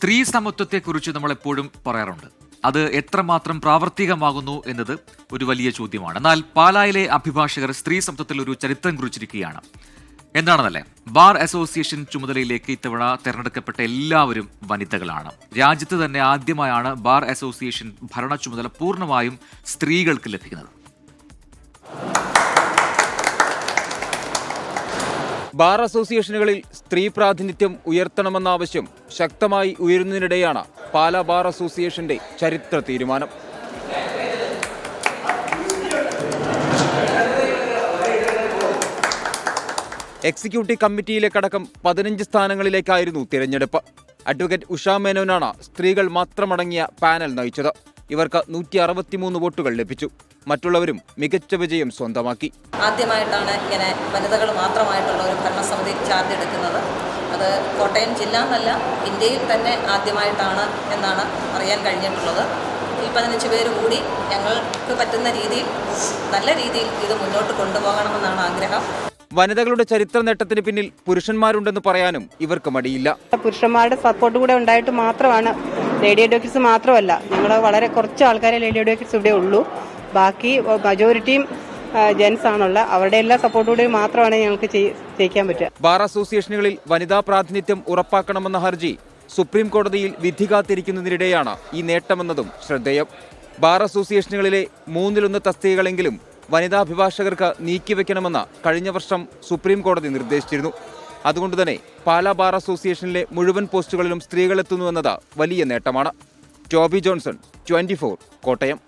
സ്ത്രീ സമത്വത്തെക്കുറിച്ച് നമ്മൾ എപ്പോഴും പറയാറുണ്ട്. അത് എത്രമാത്രം പ്രാവർത്തികമാകുന്നു എന്നത് ഒരു വലിയ ചോദ്യമാണ്. എന്നാൽ പാലായിലെ അഭിഭാഷകർ സ്ത്രീ സമത്വത്തിൽ ഒരു ചരിത്രം കുറിച്ചിരിക്കുകയാണ്. എന്താണെന്നല്ലേ, ബാർ അസോസിയേഷൻ ചുമതലയിലേക്ക് ഇത്തവണ തെരഞ്ഞെടുക്കപ്പെട്ട എല്ലാവരും വനിതകളാണ്. രാജ്യത്ത് തന്നെ ആദ്യമായാണ് ബാർ അസോസിയേഷൻ ഭരണ ചുമതല പൂർണ്ണമായും സ്ത്രീകൾക്ക് ലഭിക്കുന്നത്. ബാർ അസോസിയേഷനുകളിൽ സ്ത്രീ പ്രാതിനിധ്യം ഉയർത്തണമെന്ന ആവശ്യം ശക്തമായി ഉയരുന്നതിനിടെയാണ് പാലാ ബാർ അസോസിയേഷന്റെ ചരിത്ര തീരുമാനം. എക്സിക്യൂട്ടീവ് കമ്മിറ്റിയിലേക്കടക്കം 15 സ്ഥാനങ്ങളിലേക്കായിരുന്നു തിരഞ്ഞെടുപ്പ്. അഡ്വക്കേറ്റ് ഉഷാ മേനോനാണ് സ്ത്രീകൾ മാത്രമടങ്ങിയ പാനൽ നയിച്ചത്. ഇവർക്ക് 163 വോട്ടുകൾ ലഭിച്ചു. മറ്റുള്ളവരും മികച്ച വിജയം സ്വന്തമാക്കി. ആദ്യമായിട്ടാണ് ഇങ്ങനെ വനിതകൾ മാത്രമായിട്ടുള്ള ഒരു ഭരണസമിതി ചാർജ് എടുക്കുന്നത്. അത് കോട്ടയം ജില്ല എന്നല്ല, ഇന്ത്യയിൽ തന്നെ ആദ്യമായിട്ടാണ് എന്നാണ് അറിയാൻ കഴിഞ്ഞിട്ടുള്ളത്. ഈ 15 പേര് കൂടി ഞങ്ങൾക്ക് പറ്റുന്ന രീതിയിൽ നല്ല രീതിയിൽ ഇത് മുന്നോട്ട് കൊണ്ടുപോകണമെന്നാണ് ആഗ്രഹം. വനിതകളുടെ ചരിത്ര നേട്ടത്തിന് പിന്നിൽ പുരുഷന്മാരുണ്ടെന്ന് പറയാനും ഇവർക്ക് മടിയില്ല. പുരുഷന്മാരുടെ സപ്പോർട്ട് കൂടെ ഉണ്ടായിട്ട് മാത്രമാണ്. ലേഡി അഡ്വക്കേറ്റ്സ് മാത്രമല്ല, ഞങ്ങൾ വളരെ കുറച്ച് ആൾക്കാരെ ലേഡി അഡ്വക്കേറ്റ്സ് ഇവിടെ ഉള്ളൂ. ബാക്കി മജോറിറ്റിയും ജെൻസ് ആണുള്ള. അവരുടെ എല്ലാ സപ്പോർട്ടോടെ മാത്രമാണ് ഞങ്ങൾക്ക് ജയിക്കാൻ പറ്റുക. ബാർ അസോസിയേഷനുകളിൽ വനിതാ പ്രാതിനിധ്യം ഉറപ്പാക്കണമെന്ന ഹർജി സുപ്രീം കോടതിയിൽ വിധി കാത്തിരിക്കുന്നതിനിടെയാണ് ഈ നേട്ടമെന്നതും ശ്രദ്ധേയം. ബാർ അസോസിയേഷനുകളിലെ 1/3 തസ്തികകളെങ്കിലും വനിതാ അഭിഭാഷകർക്ക് നീക്കിവെക്കണമെന്ന് കഴിഞ്ഞ വർഷം സുപ്രീം കോടതി നിർദ്ദേശിച്ചിരുന്നു. അതുകൊണ്ട് തന്നെ പാലാ ബാർ അസോസിയേഷനിലെ മുഴുവൻ പോസ്റ്റുകളിലും സ്ത്രീകളെത്തുന്നുവെന്നത് വലിയ നേട്ടമാണ്. Toby Johnson, 24, Kottayam.